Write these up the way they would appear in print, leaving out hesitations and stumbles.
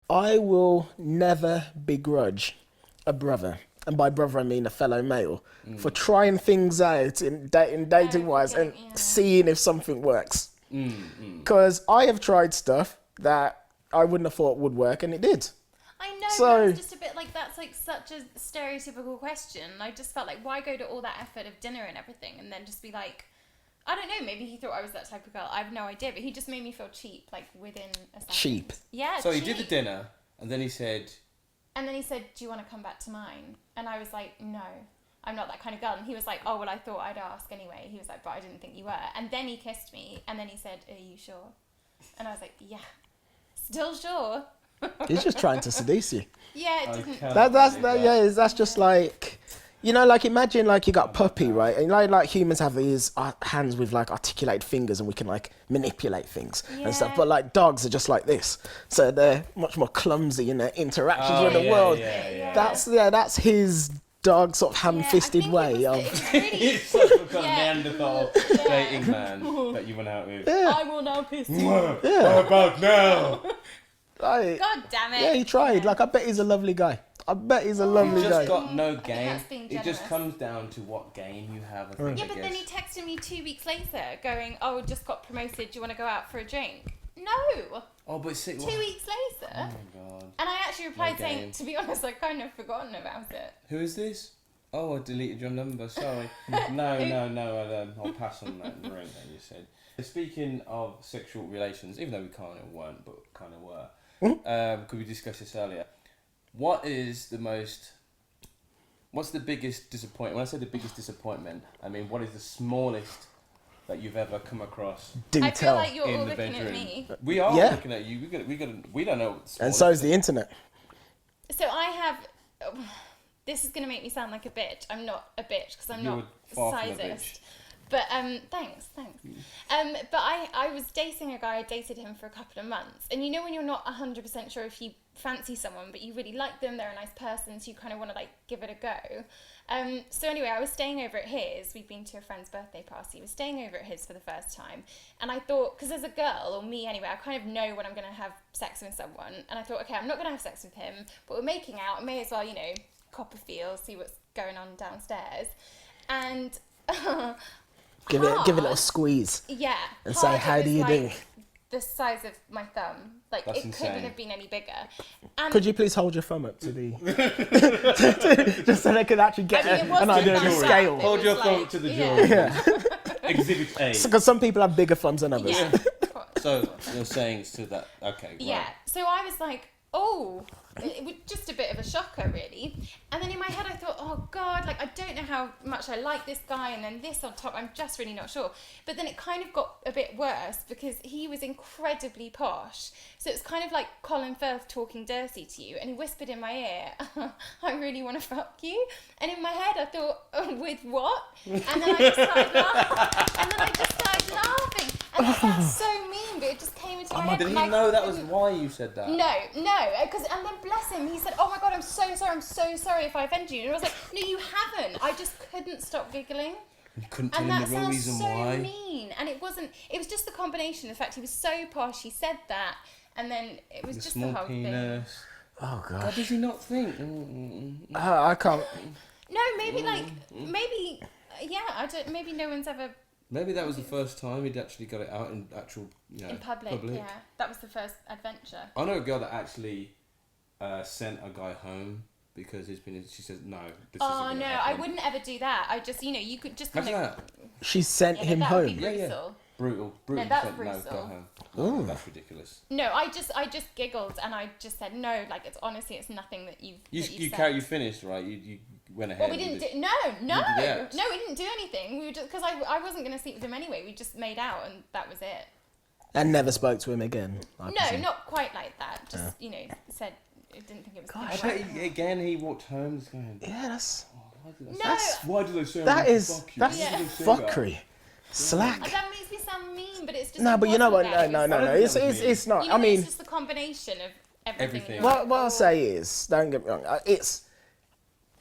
I will never begrudge a brother, and by brother I mean a fellow male, for trying things out in dating wise and seeing if something works. Because I have tried stuff that I wouldn't have thought would work, and it did. I know, So, but it's just a bit like, that's like such a stereotypical question. I just felt like, why go to all that effort of dinner and everything and then just be like, I don't know, maybe he thought I was that type of girl. I have no idea, but he just made me feel cheap, like within a second. Cheap? Yeah, So cheap. he did the dinner, and then he said... And then he said, do you want to come back to mine? And I was like, no, I'm not that kind of girl. And he was like, oh, well, I thought I'd ask anyway. He was like, but I didn't think you were. And then he kissed me, and then he said, are you sure? And I was like, yeah, still sure. He's just trying to seduce you. Yeah, it didn't... That's just like, you know, like imagine like you got a puppy, right? And like humans have these hands with like articulated fingers, and we can like manipulate things and stuff. But like dogs are just like this, so they're much more clumsy in their interactions with the world. That's his dog sort of ham-fisted way of. He's such a kind of Neanderthal dating man that you went out with. Yeah. I will now piss you. What about now? Like, God damn it. yeah, he tried. Like, I bet he's a lovely guy. I bet he's a lovely He's guy. just got no think game. that's being It just generous. comes down to what game you have, I think, Yeah, I but guess. then he texted me 2 weeks later going, oh, just got promoted, do you want to go out for a drink? No! Oh, but see... 2 weeks later. Oh, my God. And I actually replied No saying, game. to be honest, I've kind of forgotten about it. Who is this? Oh, I deleted your number, sorry. no, I'll pass on that drink that you said. Speaking of sexual relations, even though we kind of weren't, but kind of were, could we discuss this earlier? What's the biggest disappointment? When I say the biggest disappointment, I mean, what is the smallest that you've ever come across Do I tell. feel like you're all in the looking bedroom? at me. We are Yeah. looking at you. We don't know. What's And so is the internet. So I have... this is going to make me sound like a bitch. I'm not a bitch because I'm You're not far from a sizist. bitch. But thanks. But I was dating a guy. I dated him for a couple of months, and you know when you're not 100% sure if you fancy someone, but you really like them, they're a nice person, so you kind of want to like give it a go. So anyway, I was staying over at his. We'd been to a friend's birthday party. I was staying over at his for the first time, and I thought, because as a girl, or me anyway, I kind of know when I'm going to have sex with someone, and I thought, okay, I'm not going to have sex with him, but we're making out. I may as well, you know, cop a feel, see what's going on downstairs, and. Give it a little squeeze. Yeah. And say, hard, how it do was you do? like the size of my thumb. Like, That's it insane. couldn't have been any bigger. And Could you please hold your thumb up to the... just so they could actually get I mean, it wasn't an idea of the thumbs up, scale. it Hold was your like- thumb to the yeah. jaw. Exhibit A. Because some people have bigger thumbs than others. Yeah. So you're saying to that? Okay. Right. Yeah. So I was like, oh, it was just a bit of a shocker, really. And then in my head, I thought, oh God, like I don't know how much I like this guy, and then this on top, I'm just really not sure. But then it kind of got a bit worse because he was incredibly posh. So it's kind of like Colin Firth talking dirty to you, and he whispered in my ear, I really want to fuck you. And in my head, I thought, oh, with what? And then I just started laughing. And it sounds so mean, but it just came into my head. Did he and I know that was couldn't- why you said that? No, because and then bless him, he said, "Oh my God, I'm so sorry if I offended you." And I was like, "No, you haven't." I just couldn't stop giggling, You couldn't tell and him that the real sounds reason so why. mean. And it wasn't. It was just the combination. The fact he was so posh, he said that, and then it was The just small the whole thing. penis. Oh, God, gosh. does he not think? I can't... No, maybe yeah. I don't. Maybe no one's ever Maybe that was the first time he'd actually got it out in actual, in public. Yeah, that was the first adventure. I know a girl that actually sent a guy home because he's been. She says no. This Oh isn't no, gonna I happen." wouldn't ever do that. I just, you could just kind Imagine of. that. She sent Yeah, him that would be home. Yeah, yeah. brutal. Brutal. that's Said, no, go brutal. home. Ooh. That's ridiculous. No, I just giggled and I just said no. Like it's honestly, it's nothing that you've. You finished right. You went ahead. Well, we with didn't it. do You did the act. no, we didn't do anything. We were just because I wasn't going to sleep with him anyway. We just made out and that was it. And never spoke to him again. I No, presume. not quite like that. Just said I didn't think it was. I gonna bet work. again he walked home just going. Yeah, that's... No, Why did they say That I want to is... fuck you? That's Why did they say that? fuckery. Slack. that makes me sound mean, but it's just. No, it but you know what? wasn't that. No. It was- It's not. You know, I mean, it's just the combination of everything. Everything. and you're like, what I'll oh. say is, don't get me wrong, it's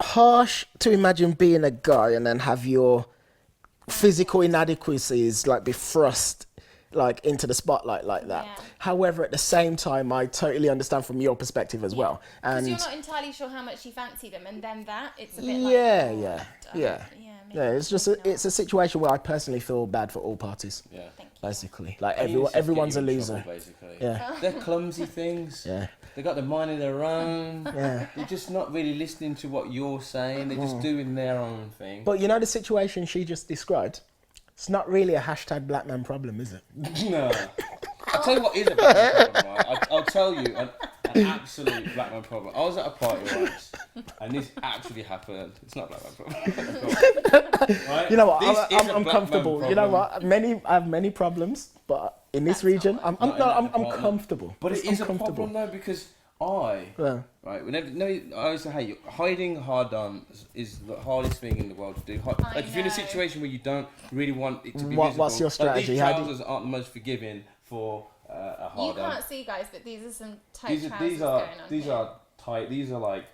harsh to imagine being a guy and then have your physical inadequacies like be thrust like into the spotlight like that. Yeah. However, at the same time, I totally understand from your perspective as well. Because And you're not entirely sure how much you fancy them, and then it's a bit yeah, like, yeah. maybe It's just it's a situation where I personally feel bad for all parties. Yeah. Thank you. Basically, like And you just everyone's a get you in loser. trouble, basically. Yeah. They're clumsy things. Yeah. They got their mind of their own. Yeah. They're just not really listening to what you're saying. They're just doing their own thing. But you know the situation she just described? It's not really a hashtag black man problem, is it? No. I'll tell you what is a black man problem, right? I'll tell you an absolute black man problem. I was at a party once, and this actually happened. It's not a black man problem. Right? You know what? This is a I'm black comfortable. man You know problem. what? I have many problems, but in this That's region, not I'm Not in that I'm department. comfortable. But it I'm is a problem though, because Yeah. right, whenever, no, I always say, hey, hiding hard-ons is the hardest thing in the world to do. Like if you're in a know. situation where you don't really want it to be What's visible, your strategy? Like, How these do you- trousers aren't the most forgiving for a You hard-on. can't see, guys, but these are some tight trousers These are going on these here. are tight. These are like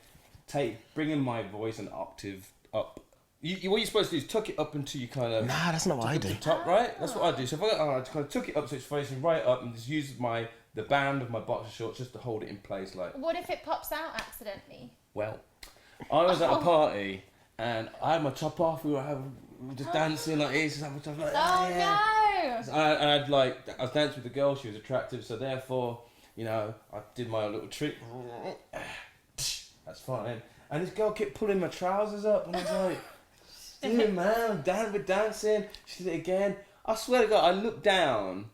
bringing my voice an octave up. What you're supposed to do is tuck it up until you kind of Nah, that's not what I do. the top, right? That's what I do. So if I kind of took it up so it's facing right up, and just use the band of my boxer shorts just to hold it in place, like. What if it pops out accidentally? Well, I was at a party and I had my top off. We were just dancing like this, having top like Oh yeah. no! I was dancing with the girl. She was attractive, so therefore, I did my little trick. That's fine. And this girl kept pulling my trousers up, and I was like, "Dude, man, we're dancing." She did it again. I swear to God, I looked down,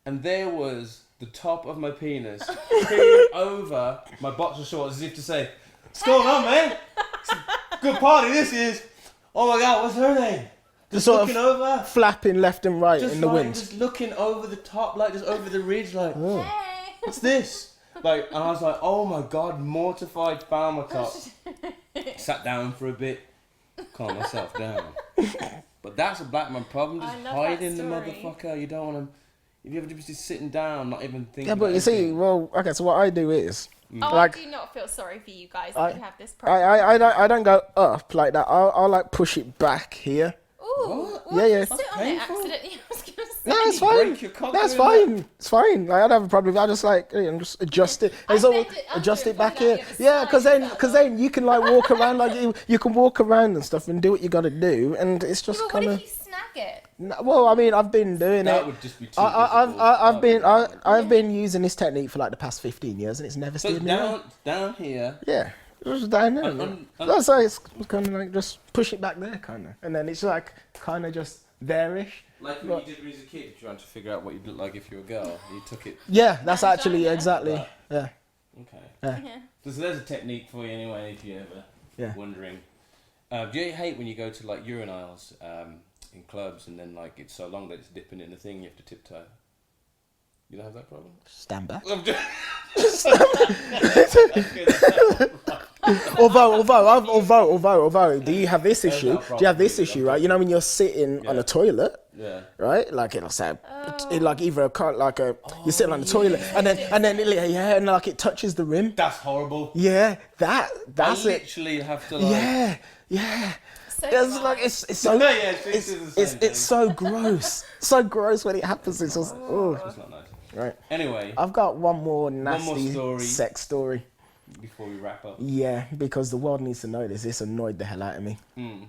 and there was the top of my penis peering over my boxer shorts, as if to say, "What's going on, man? It's a good party. This is. Oh my God, what's her name?" Just sort looking of over. Flapping left and right Just in the like, wind. just looking over the top, like just over the ridge, like, Hey! what's this? Like, and I was like, oh my God, mortified, found my top, sat down for a bit, calm myself down. But that's a black man problem, just I love hiding the that story. motherfucker. You don't want to. If you ever just sitting down, not even thinking. Yeah, but about you see, anything. well, okay. So what I do is, Oh, like, I do not feel sorry for you guys I- that you have this problem. I don't go up like that. I'll like push it back here. Ooh, What? what Yeah, if yeah. you sit on it Painful. accidentally? I was gonna say. No, it's You fine. break your cock That's doing fine. It's fine. Like, I don't have a problem. I just like just adjust it. I It's all bend it under adjust and it back pull it out here. the other Yeah, side. because then you can like walk around like you can walk around and stuff and do what you got to do, and it's Yeah, just but what kind if of. you snag it? Well, I mean, I've been doing That it. would just be too I've been using this technique for like the past 15 years, and it's never So steered me wrong. down here. Yeah, just down there. And- That's why it's kind of like just push it back there, kind of, and then it's like kind of just there-ish. Like when you did when you was a kid, trying to figure out what you'd look like if you were a girl. You took it. Yeah, that's I've actually done that. exactly. Right. Yeah, Okay. Yeah. So there's a technique for you anyway, if you're ever Yeah. wondering. Do you hate when you go to like urine aisles in clubs and then like it's so long that it's dipping in the thing, you have to tiptoe? You don't have that problem? stand back. I'm just- Although, do you have this There's issue? no Do you have this problem. issue, right? You know when you're sitting on Yeah. a toilet, yeah. right? Like it'll say, Oh. it like either a cut, like a you're sitting on the toilet, and then and like it touches the rim. That's horrible. Yeah, that's I it. literally have to like. Yeah. So It's dry. like it's so No, yeah, it's it's the same it's, thing. it's so gross, so gross when it happens. It's just It's not nice. right. Anyway, I've got one more nasty story. sex story. before we wrap up. Yeah, because the world needs to know this. This annoyed the hell out of me.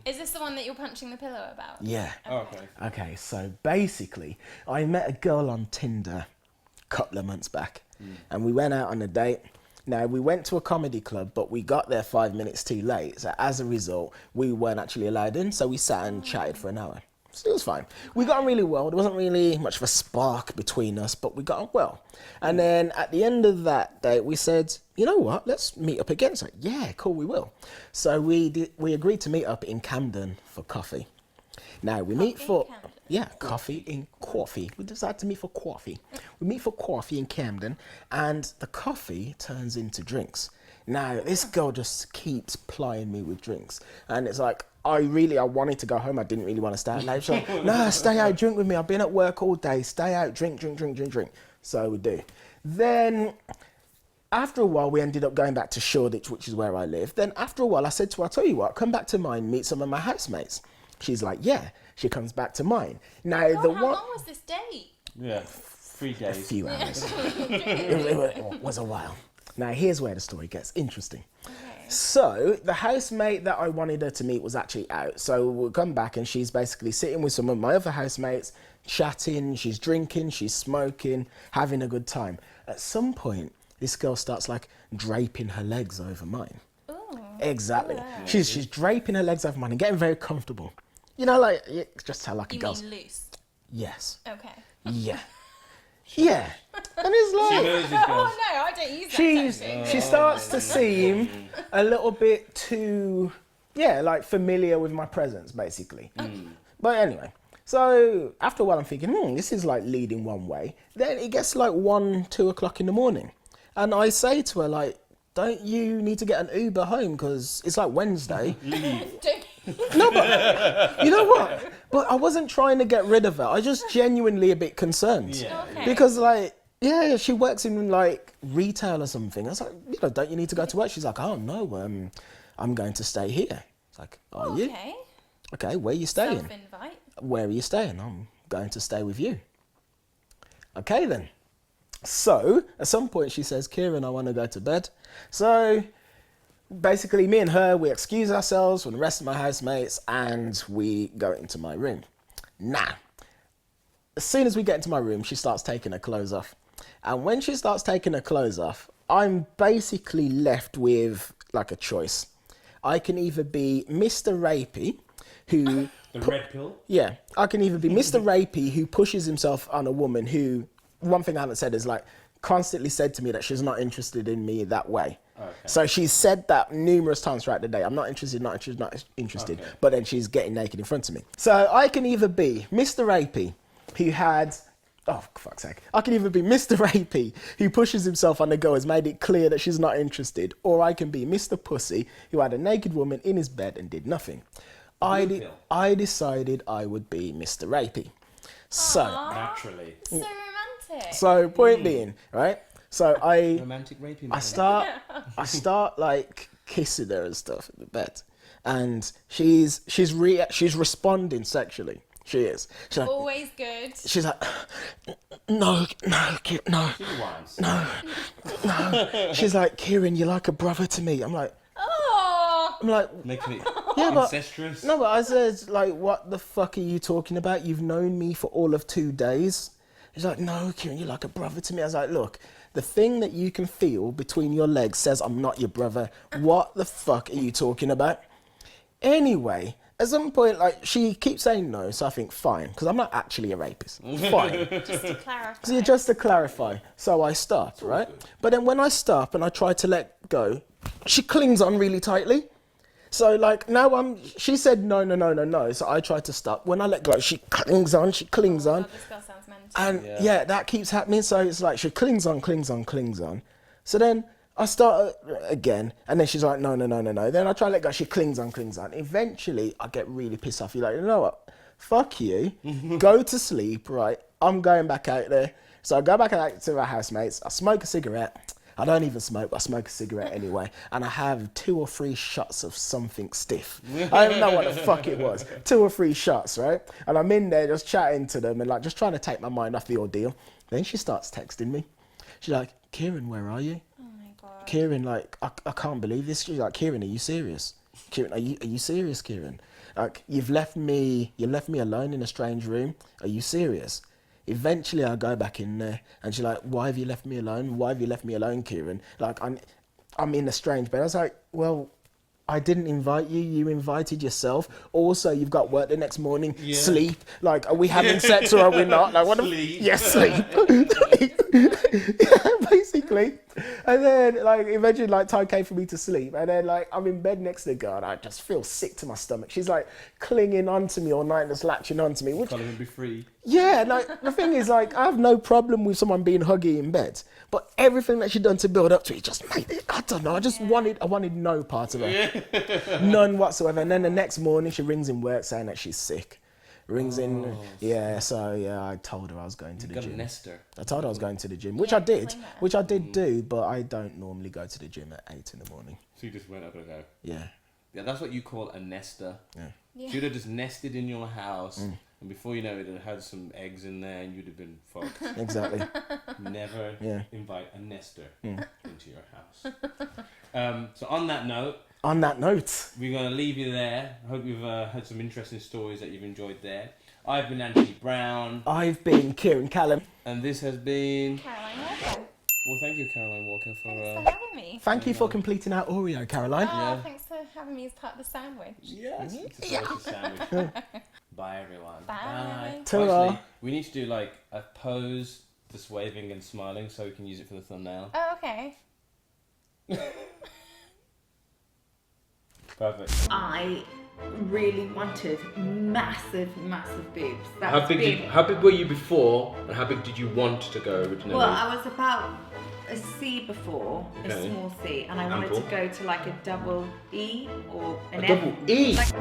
Is this the one that you're punching the pillow about? Yeah. Oh, okay. Okay, so basically, I met a girl on Tinder a couple of months back, and we went out on a date. Now, we went to a comedy club, but we got there 5 minutes too late. So as a result, we weren't actually allowed in, so we sat and chatted for an hour. So it was fine. We got on really well. There wasn't really much of a spark between us, but we got on well. And then at the end of that date, we said, you know what, let's meet up again. So yeah, cool, we will. So we agreed to meet up in Camden for coffee. Now, we meet for... Camden? Yeah, coffee. We decided to meet for coffee. We meet for coffee in Camden, and the coffee turns into drinks. Now, this girl just keeps plying me with drinks. And it's like, I wanted to go home. I didn't really want to stay out late. She's like, no, stay out, drink with me. I've been at work all day. Stay out, drink. So we do. Then, after a while, we ended up going back to Shoreditch, which is where I live. Then after a while, I said to her, I'll tell you what, come back to mine, meet some of my housemates. She's like, yeah. She comes back to mine. Now, God, how long was this date? Yeah, 3 A days. few hours. It was a while. Now, here's where the story gets interesting. Okay. So, the housemate that I wanted her to meet was actually out. So, we'll come back and she's basically sitting with some of my other housemates, chatting, she's drinking, she's smoking, having a good time. At some point, this girl starts like draping her legs over mine. Ooh. Exactly. Yeah. She's draping her legs over mine and getting very comfortable. You know, like, just how like a You girl's. mean loose? Yes. Okay. Yeah. Yeah. And it's She like. knows this girl. Oh no, I don't use that. She starts to seem a little bit too, like familiar with my presence, basically. But anyway, so after a while I'm thinking, this is like leading one way. Then it gets like 1, 2 o'clock in the morning. And I say to her, like, don't you need to get an Uber home? Because it's like Wednesday. Don't. No, but you know what? But I wasn't trying to get rid of her. I just genuinely a bit concerned. Yeah. Okay. Because like, she works in like retail or something. I was like, don't you need to go to work? She's like, oh no, I'm going to stay here. It's like, are you? Okay. Okay, where are you staying? Self-invite. Where are you staying? I'm going to stay with you. Okay then. So at some point she says, Ciaran, I want to go to bed. So basically me and her, we excuse ourselves from the rest of my housemates and we go into my room. Now, as soon as we get into my room, she starts taking her clothes off. And when she starts taking her clothes off, I'm basically left with like a choice. I can either be Mr. Rapey, who... The red pill? Yeah, I can either be Mr. Rapey, who pushes himself on a woman who, one thing I haven't said is like, constantly said to me that she's not interested in me that way. Okay. So she's said that numerous times throughout the day. I'm not interested, not interested, not interested. Okay. But then she's getting naked in front of me. So I can either be Mr. Rapey, who had... Oh, for fuck's sake. I can either be Mr. Rapey, who pushes himself on the girl, has made it clear that she's not interested, or I can be Mr. Pussy, who had a naked woman in his bed and did nothing. I decided I would be Mr. Rapey. So, Naturally. So romantic. so point being, right? So Romantic raping. I start like kissing her and stuff in the bed, and she's responding sexually. She is. She's like, Always good. she's like, no, Ciaran, no, She whines. no. She's like, Ciaran, you're like a brother to me. I'm like, Oh. Making it yeah, but incestuous. no, but I said, like, what the fuck are you talking about? You've known me for all of 2 days. She's like, no, Ciaran, you're like a brother to me. I was like, look, the thing that you can feel between your legs says I'm not your brother. What the fuck are you talking about? Anyway, at some point, like, she keeps saying no, so I think, fine, because I'm not actually a rapist. Fine. Just to clarify. So just to clarify, so I stop, right? But then when I stop and I try to let go, she clings on really tightly. So like now she said no. So I try to stop. When I let go, she clings on. Oh, this girl sounds mental. And yeah, that keeps happening. So it's like she clings on. So then I start again, and then she's like, no. Then I try to let go. She clings on. Eventually, I get really pissed off. You're like, you know what? Fuck you. Go to sleep, right? I'm going back out there. So I go back out to our housemates. I smoke a cigarette. I don't even smoke, but I smoke a cigarette anyway. And I have 2 or 3 shots of something stiff. I don't know what the fuck it was. 2 or 3 shots, right? And I'm in there just chatting to them and like just trying to take my mind off the ordeal. Then she starts texting me. She's like, Ciaran, where are you? Oh my god. Ciaran, like, I can't believe this. She's like, Ciaran, are you serious? Ciaran, are you serious, Ciaran? Like, you've left me alone in a strange room. Are you serious? Eventually, I go back in there, and she's like, why have you left me alone? Why have you left me alone, Ciaran? Like, I'm in a strange bed. I was like, well, I didn't invite you. You invited yourself. Also, you've got work the next morning. Yeah. Sleep. Like, are we having sex or are we not? Like, what? Sleep. Yes, sleep. Yeah, basically. And then, like, eventually, like, time came for me to sleep. And then, like, I'm in bed next to the girl, and I just feel sick to my stomach. She's, like, clinging onto me all night and just latching onto me. Which, Can't even be free. yeah, like, the thing is, like, I have no problem with someone being huggy in bed. But everything that she done to build up to it just made it, I don't know, I wanted no part of her. None whatsoever. And then the next morning, she rings in work saying that she's sick. I told her I was going to the Got a gym. nester. I told her I was going to the gym, which Yeah, I did, clean her. which I did do, but I don't normally go to the gym at 8 in the morning. So you just went up and go. Yeah. Yeah, that's what you call a nester. Yeah. Yeah. Should have just nested in your house and before you know it, it had some eggs in there, and you'd have been fucked. Exactly. Never Yeah. invite a nester into your house. So on that note, we're going to leave you there. I hope you've had some interesting stories that you've enjoyed there. I've been Anthony Brown. I've been Ciaran Callum. And this has been... Caroline Walker. Well, thank you, Caroline Walker, for... Thanks for having me. Thank you for completing our Oreo, Caroline. Oh, thanks for having me as part of the sandwich. Yes, it's a delicious sandwich. Bye, everyone. Bye. Ta-ra. Actually, we need to do like a pose, just waving and smiling, so we can use it for the thumbnail. Oh, okay. Perfect. I really wanted massive boobs. How big were you before, and how big did you want to go originally? Well, I was about a C before, Okay. a small C, and I wanted Ample. to go to like a double E or an A F. double E? Like,